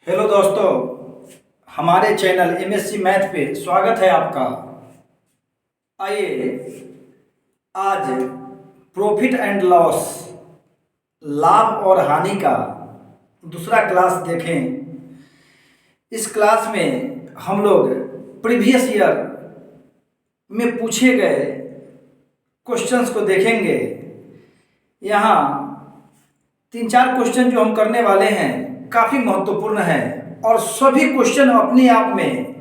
Hello दोस्तों, हमारे channel MSc math पे स्वागत है आपका। आइए आज प्रॉफिट एंड लॉस, लाभ और हानि का दूसरा क्लास देखें। इस क्लास में हम लोग प्रीवियस ईयर में पूछे गए क्वेश्चंस को देखेंगे। यहाँ तीन चार क्वेश्चन जो हम करने वाले हैं काफ़ी महत्वपूर्ण है और सभी क्वेश्चन अपने आप में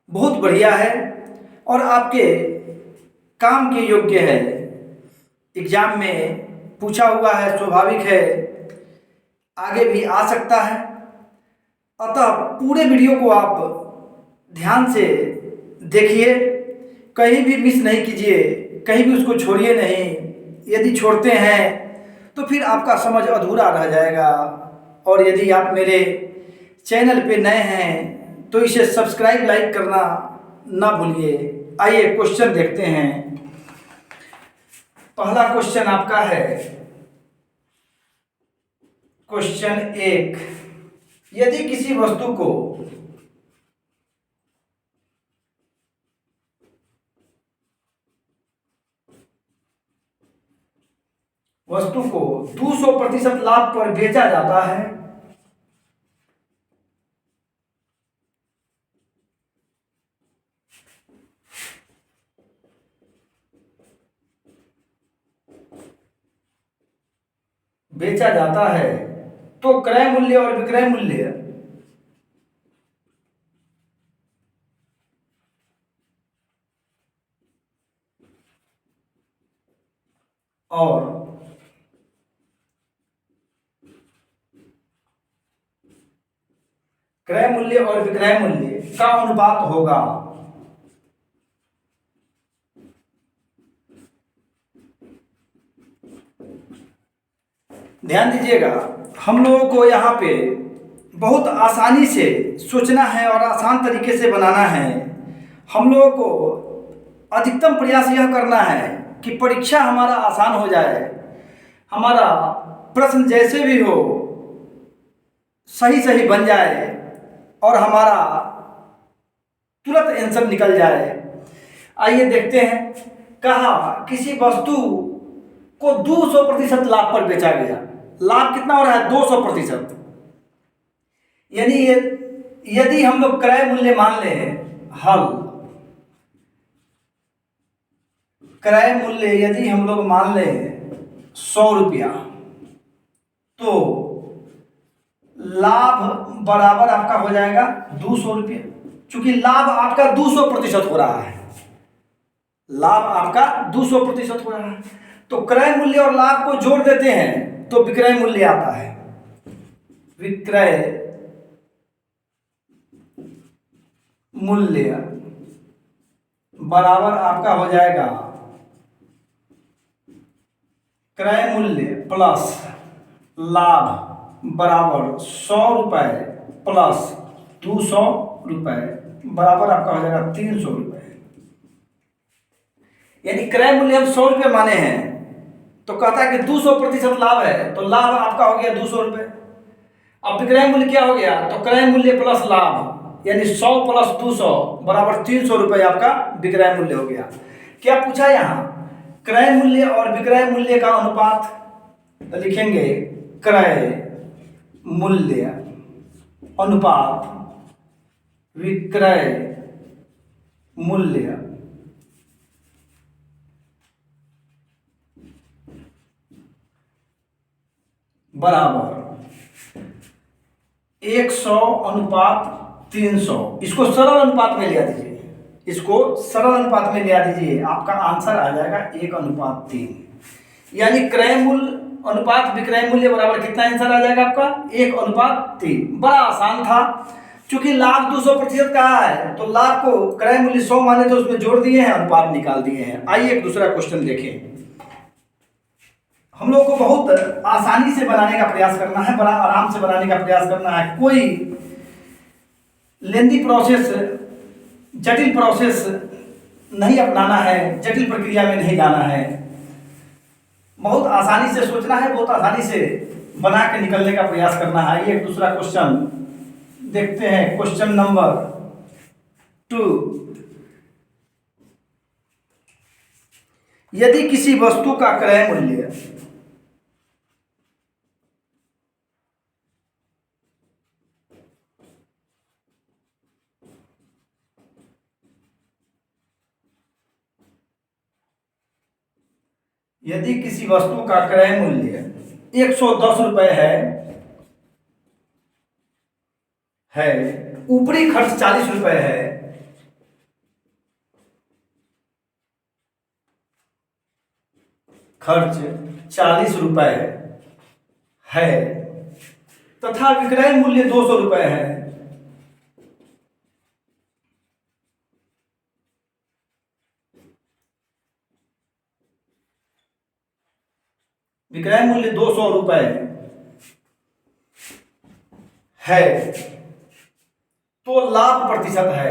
बहुत बढ़िया है और आपके काम के योग्य है। एग्जाम में पूछा हुआ है, स्वाभाविक है, आगे भी आ सकता है। अतः पूरे वीडियो को आप ध्यान से देखिए, कहीं भी मिस नहीं कीजिए, कहीं भी उसको छोड़िए नहीं। यदि छोड़ते हैं तो फिर आपका समझ अधूरा रह जाएगा। और यदि आप मेरे चैनल पे नए हैं तो इसे सब्सक्राइब लाइक करना ना भूलिए। आइए क्वेश्चन देखते हैं। पहला क्वेश्चन आपका है क्वेश्चन 1। यदि किसी वस्तु को 200% लाभ पर बेचा जाता है तो क्रय मूल्य और विक्रय मूल्य और क्रय मूल्य और विक्रय मूल्य का अनुपात होगा। ध्यान दीजिएगा, हम लोगों को यहाँ पे बहुत आसानी से सोचना है और आसान तरीके से बनाना है। हम लोगों को अधिकतम प्रयास यह करना है कि परीक्षा हमारा आसान हो जाए, हमारा प्रश्न जैसे भी हो सही सही बन जाए और हमारा तुरंत आंसर निकल जाए। आइए देखते हैं। कहा किसी वस्तु को 200% लाभ पर बेचा गया। लाभ कितना हो रहा है? 200%। यानी यदि हम लोग क्रय मूल्य मान लें, क्रय मूल्य यदि हम लोग मान लें 100 रुपया, तो लाभ बराबर आपका हो जाएगा 200 रुपया। चूंकि लाभ आपका 200% हो रहा है, लाभ आपका 200% हो रहा है, तो क्रय मूल्य और लाभ को जोड़ देते हैं तो विक्रय मूल्य आता है। विक्रय मूल्य बराबर आपका हो जाएगा क्रय मूल्य प्लस लाभ बराबर 100 रुपए प्लस 200 रुपए बराबर आपका हो जाएगा 300 रुपए। यानी क्रय मूल्य हम 100 रुपये माने हैं तो कहता है कि 200% लाभ है, तो लाभ आपका हो गया 200 रुपये। अब विक्रय मूल्य क्या हो गया? तो क्रय मूल्य प्लस लाभ, यानी 100 प्लस 200 बराबर 300 रुपये आपका विक्रय मूल्य हो गया। क्या पूछा यहाँ? क्रय मूल्य और विक्रय मूल्य का अनुपात। तो लिखेंगे क्रय मूल्य अनुपात विक्रय मूल्य बराबर 100 अनुपात 300। इसको सरल अनुपात में लिया दीजिए, इसको सरल अनुपात में लिया दीजिए, आपका आंसर आ जाएगा 1:3। यानी क्रय मूल्य अनुपात विक्रय मूल्य बराबर कितना आंसर आ जाएगा आपका? 1:3। बड़ा आसान था। चूंकि लाभ 200% का है तो लाभ को क्रय मूल्य 100 माने तो उसमें जोड़ दिए हैं, अनुपात निकाल दिए हैं। आइए एक दूसरा क्वेश्चन देखें। हम लोग को बहुत आसानी से बनाने का प्रयास करना है, बड़ा आराम से बनाने का प्रयास करना है। कोई लेंदी प्रोसेस, जटिल प्रोसेस नहीं अपनाना है, जटिल प्रक्रिया में नहीं जाना है। बहुत आसानी से सोचना है, बहुत आसानी से बना के निकलने का प्रयास करना है। ये एक दूसरा क्वेश्चन देखते हैं क्वेश्चन नंबर 2। यदि किसी वस्तु का क्रय मूल्य यदि किसी वस्तु का क्रय मूल्य 110 रुपये है, ऊपरी खर्च 40 रुपये है, खर्च 40 रुपये है तथा विक्रय मूल्य 200 रुपये है, विक्रय मूल्य 200 रुपये है तो लाभ प्रतिशत है।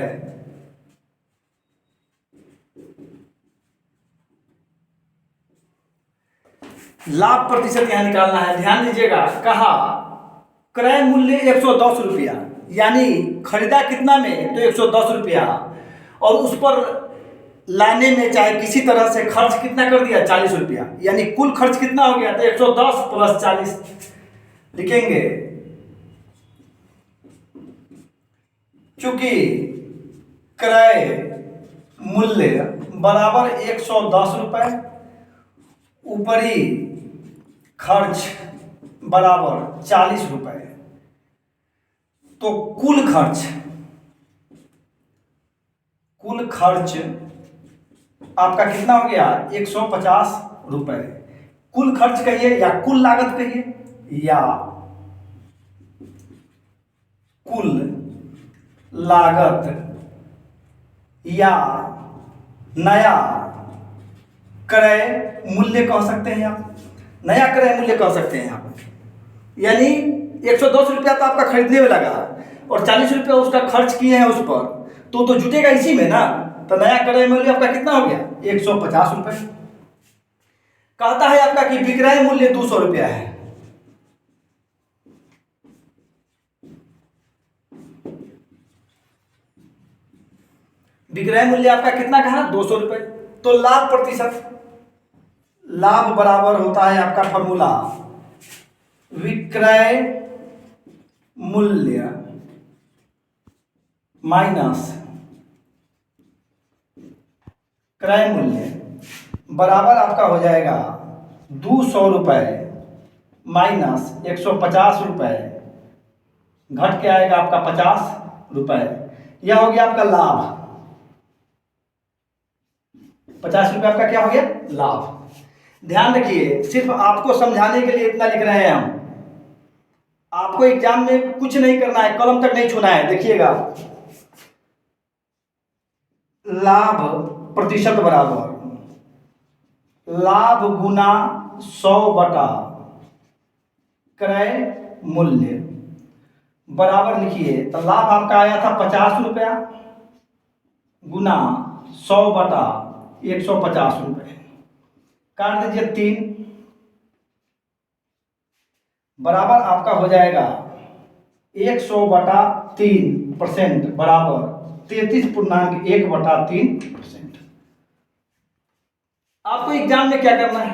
लाभ प्रतिशत यहां निकालना है। ध्यान दीजिएगा, कहा क्रय मूल्य 110 रुपया, यानी खरीदा कितना में, तो 110 रुपया, और उस पर लाने में चाहे किसी तरह से खर्च कितना कर दिया, 40 रुपया, यानी कुल खर्च कितना हो गया, तो 110 प्लस 40 लिखेंगे। चूंकि क्रय मूल्य बराबर 110 रुपये, ऊपरी खर्च बराबर 40 रुपये, तो कुल खर्च आपका कितना हो गया, 150 रुपये। कुल खर्च कहिए या कुल लागत कहिए या कुल लागत या नया क्रय मूल्य कह सकते हैं आप, नया क्रय मूल्य कह सकते हैं आप। यानी 110 रुपया तो आपका खरीदने में लगा और 40 रुपया उसका खर्च किए हैं उस पर, तो जुटेगा इसी में ना, तो नया क्रय मूल्य आपका कितना हो गया, 150 रुपये। कहता है आपका कि विक्रय मूल्य 200 रुपया है, विक्रय मूल्य आपका कितना कहा, 200 रुपये। तो लाभ प्रतिशत, लाभ बराबर होता है आपका फॉर्मूला विक्रय मूल्य माइनस क्रय मूल्य, बराबर आपका हो जाएगा 200 रुपये माइनस 150 रुपये, घट के आएगा आपका 50 रुपये। यह हो गया आपका लाभ, 50 रुपये आपका क्या हो गया, लाभ। ध्यान रखिए, सिर्फ आपको समझाने के लिए इतना लिख रहे हैं हम, आपको एग्जाम में कुछ नहीं करना है, कलम तक नहीं छूना है। देखिएगा, लाभ प्रतिशत बराबर लाभ गुना 100 बटा क्रय मूल्य, बराबर लिखिए, तो लाभ आपका आया था 50 रुपया गुना 100 बटा 150 रुपये, काट दीजिए 3, बराबर आपका हो जाएगा 100 बटा 3% बराबर 33.1 बटा 3%। आपको एग्जाम में क्या करना है,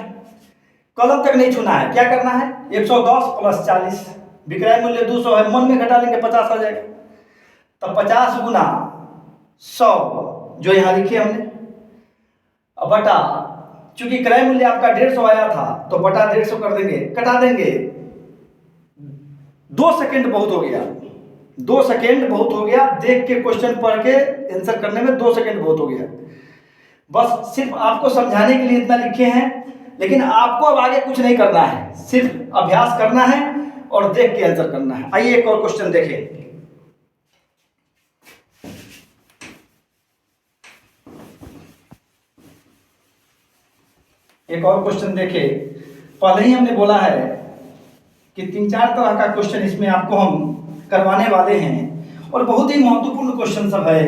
कलम तक नहीं छूना है, क्या करना है, 110 प्लस 40, विक्रय मूल्य 200 है, मन में घटा लेंगे 50 आ जाएगा, तो 50 गुना 100 जो यहाँ लिखे हमने, बटा, चूंकि क्रय मूल्य आपका 150 आया था तो बटा 150 कर देंगे, कटा देंगे। 2 सेकेंड बहुत हो गया, 2 सेकेंड बहुत हो गया, देख के क्वेश्चन पढ़ के आंसर करने में 2 सेकेंड बहुत हो गया। बस सिर्फ आपको समझाने के लिए इतना लिखे हैं, लेकिन आपको अब आगे कुछ नहीं करना है, सिर्फ अभ्यास करना है और देख के आंसर करना है। आइए एक और क्वेश्चन देखें। एक और क्वेश्चन देखें। पहले ही हमने बोला है कि 3-4 तरह का क्वेश्चन इसमें आपको हम करवाने वाले हैं और बहुत ही महत्वपूर्ण क्वेश्चन सब है।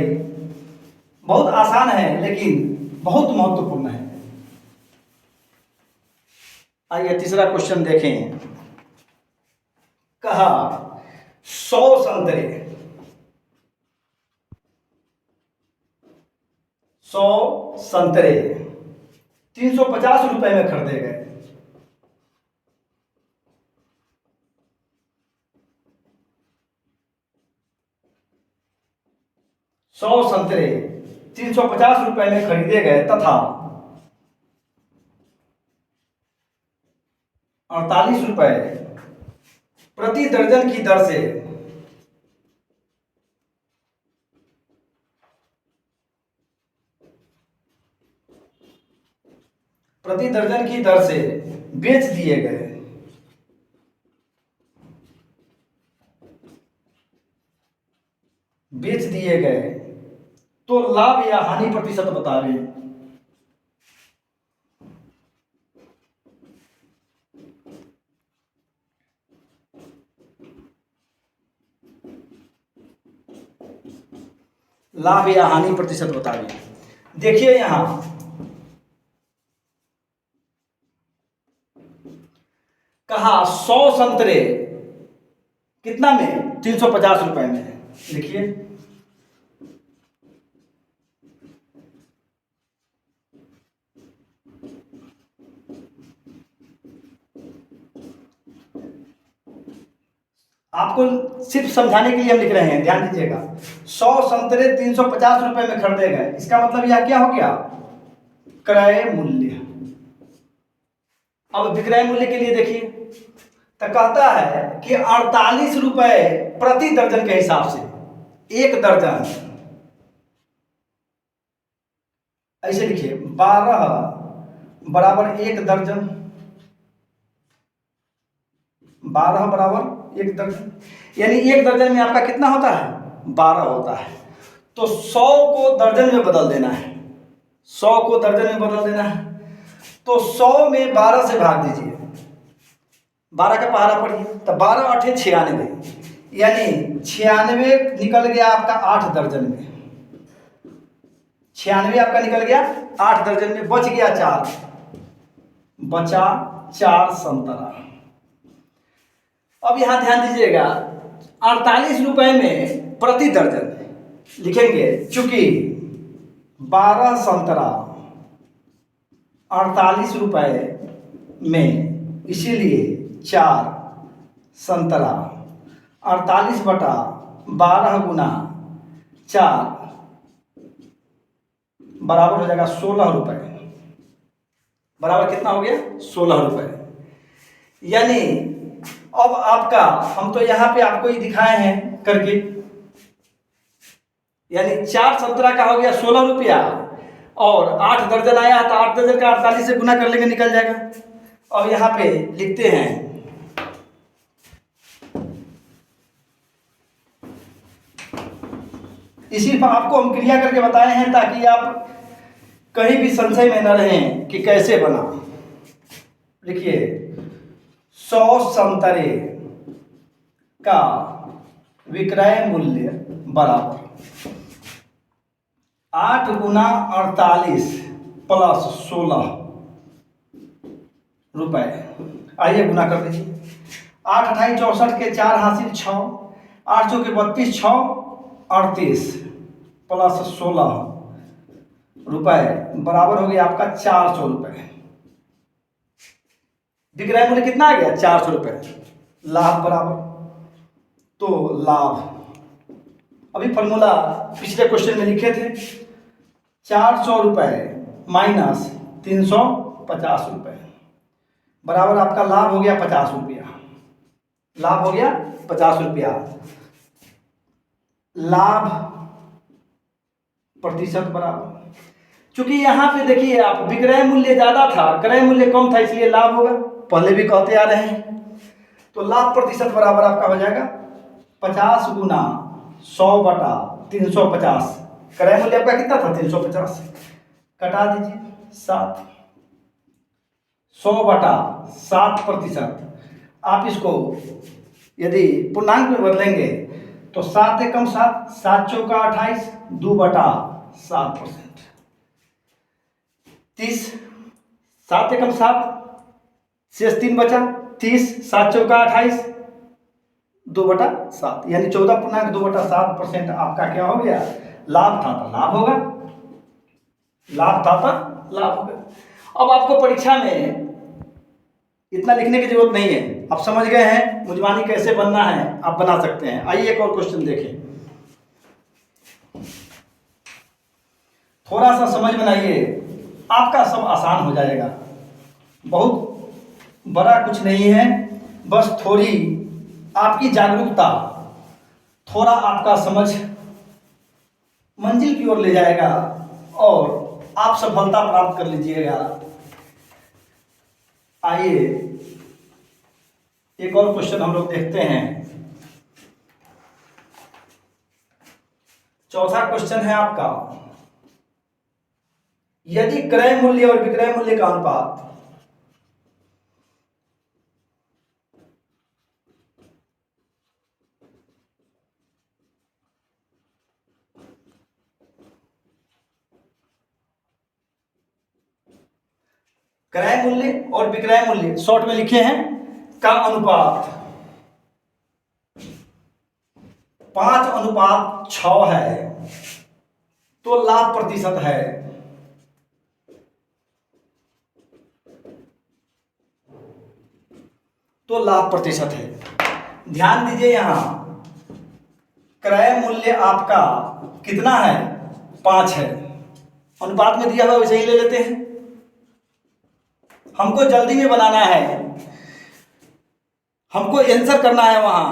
बहुत आसान है लेकिन बहुत महत्वपूर्ण है। आइए तीसरा क्वेश्चन देखें। कहा 100 संतरे 100 संतरे 350 रुपए में खरीदे गए। सौ संतरे 350 रुपए में खरीदे गए तथा 48 रुपए प्रति दर्जन की दर से बेच दिए गए। तो लाभ या हानि प्रतिशत बतावे। लाभ या हानि प्रतिशत बतावे। देखिए यहां कहा 100 संतरे कितना में 350 रुपए में। लिखिए आपको सिर्फ समझाने के लिए हम लिख रहे हैं, ध्यान दीजिएगा। 100 संतरे 350 रुपए में खरीदे गए, इसका मतलब यह क्या हो गया, क्रय मूल्य। अब विक्रय मूल्य के लिए देखिए तो कहता है कि 48 रुपए प्रति दर्जन के हिसाब से, एक दर्जन, ऐसे लिखिए 12 बराबर एक दर्जन, 12 बराबर एक दर्जन, यानी एक दर्जन में आपका कितना होता है, 12 होता है। तो 100 को दर्जन में बदल देना है, 100 को दर्जन में बदल देना है। तो 100 में 12 से भाग दीजिए, 12 का पहाड़ा पढ़िए, तो 12 8 96, यानी 96 निकल गया आपका 8 दर्जन में, 96 आपका निकल गया 8 दर्जन में, बच गया 4, बचा 4 संतरा। अब यहां ध्यान दीजिएगा 48 रुपए में प्रति दर्जन लिखेंगे, चूंकि 12 संतरा 48 रुपए में, इसीलिए 4 संतरा 48 बटा 12 गुना 4 बराबर हो जाएगा 16 रुपए। बराबर कितना हो गया, 16 रुपए। यानी अब आपका, हम तो यहां पे आपको ही दिखाए हैं करके, यानी 4 संतरा का हो गया 16 रुपया, और 8 दर्जन आया तो 8 दर्जन का 48 से गुना कर लेंगे, निकल जाएगा। अब यहां पे लिखते हैं, इसी पर आपको हम क्रिया करके बताए हैं ताकि आप कहीं भी संशय में न रहें कि कैसे बना। लिखिए 100 संतरे का विक्रय मूल्य बराबर 8 गुना 48 प्लस 16 रुपए। आइए गुना कर दीजिए, 8 अठाई 64 के 4 हासिल 6, 8 चौके 32, 6 38 प्लस 16 रुपए बराबर हो गया आपका 400 रुपए। विक्रय मूल्य कितना आ गया, 400 रुपए। लाभ बराबर, तो लाभ, अभी फॉर्मूला पिछले क्वेश्चन में लिखे थे, 400 रुपए माइनस 350 रुपए बराबर आपका लाभ हो गया 50 रुपया। लाभ हो गया 50 रुपया। लाभ प्रतिशत बराबर, चूंकि यहां पे देखिए आप, विक्रय मूल्य ज्यादा था, क्रय मूल्य कम था, इसलिए लाभ होगा, पहले भी कहते आ रहे हैं। तो लाभ प्रतिशत बराबर आपका हो जाएगा 50 गुना 100 बटा 350। क्रय मूल्य आपका कितना था, 350, कटा दीजिए 7, 100 बटा 7%। आप इसको यदि पूर्णांक में बदलेंगे तो 7 एकम 7, 7 चौका 28, 2 बटा 7%, 30, 7 एकम 7, शेष 3 बचा, 30, 7 चौका 28, 2 बटा 7, यानी 14.2 बटा 7% आपका क्या हो गया, लाभ था, तो लाभ होगा। लाभ था लाभ हो गया। अब आपको परीक्षा में इतना लिखने की जरूरत नहीं है, आप समझ गए हैं मुजबानी कैसे बनना है, आप बना सकते हैं। आइए एक और क्वेश्चन देखें, थोड़ा सा समझ बनाइए, आपका सब आसान हो जाएगा। बहुत बड़ा कुछ नहीं है, बस थोड़ी आपकी जागरूकता, थोड़ा आपका समझ मंजिल की ओर ले जाएगा और आप सफलता प्राप्त कर लीजिएगा। आइए एक और क्वेश्चन हम लोग देखते हैं। चौथा क्वेश्चन है आपका, यदि क्रय मूल्य और विक्रय मूल्य का अनुपात क्रय मूल्य और विक्रय मूल्य शॉर्ट में लिखे हैं का अनुपात 5:6 है तो लाभ प्रतिशत है। तो लाभ प्रतिशत है। ध्यान दीजिए, यहां क्रय मूल्य आपका कितना है, 5 है, अनुपात में दिया हुआ वैसे ही ले लेते हैं। हमको जल्दी में बनाना है, हमको आंसर करना है वहां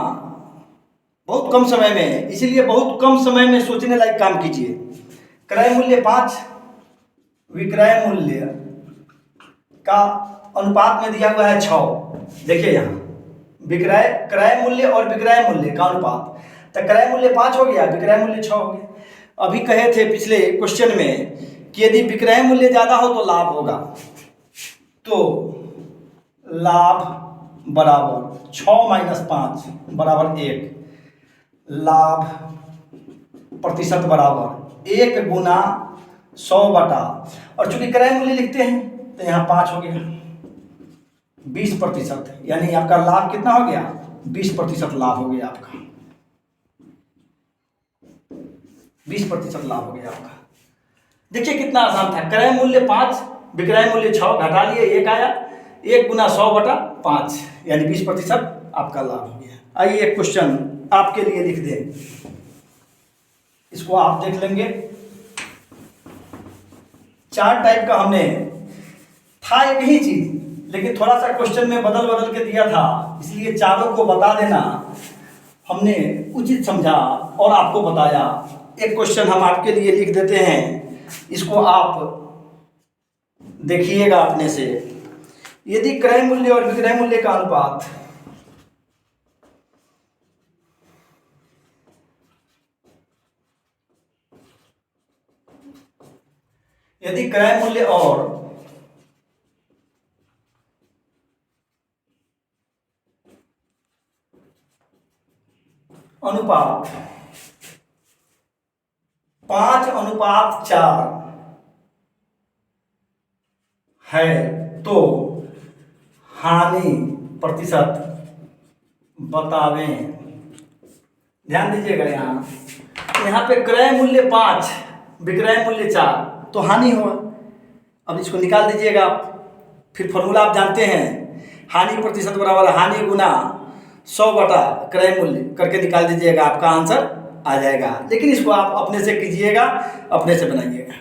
बहुत कम समय में, इसीलिए बहुत कम समय में सोचने लायक काम कीजिए। क्रय मूल्य 5, विक्रय मूल्य का अनुपात में दिया हुआ है 6। देखिए यहाँ क्रय मूल्य और विक्रय मूल्य का अनुपात, तो क्रय मूल्य 5 हो गया, विक्रय मूल्य 6 हो गया। अभी कहे थे पिछले क्वेश्चन में कि यदि विक्रय मूल्य ज्यादा हो तो लाभ होगा, तो लाभ बराबर 6 - 5 बराबर 1, लाभ प्रतिशत बराबर 1 × 100 और चूंकि क्रय मूल्य लिखते हैं तो यहाँ 5 हो गया, 20%, यानी आपका लाभ कितना हो गया, 20% लाभ हो गया आपका, 20% लाभ हो गया आपका। देखिए कितना आसान था, क्रय मूल्य 5, विक्रय मूल्य 6, घटा लिए 1 आया, 1 × 100/5 यानी 20% आपका लाभ हो गया। आइए एक क्वेश्चन आपके लिए लिख दें, इसको आप देख लेंगे। 4 टाइप का हमने था एक ही चीज, लेकिन थोड़ा सा क्वेश्चन में बदल बदल के दिया था, इसलिए चारों को बता देना हमने उचित समझा और आपको बताया। एक क्वेश्चन हम आपके लिए लिख देते हैं, इसको आप देखिएगा अपने से। यदि क्रय मूल्य और विक्रय मूल्य का अनुपात यदि क्रय मूल्य और अनुपात 5:4 है तो हानि प्रतिशत बतावें। ध्यान दीजिएगा, यहाँ पे क्रय मूल्य 5, विक्रय मूल्य 4 तो हानि हो। अब इसको निकाल दीजिएगा आप, फिर फॉर्मूला आप जानते हैं, हानि प्रतिशत बराबर हानि गुना 100 क्रय मूल्य करके निकाल दीजिएगा, आपका आंसर आ जाएगा। लेकिन इसको आप अपने से कीजिएगा, अपने से बनाइएगा।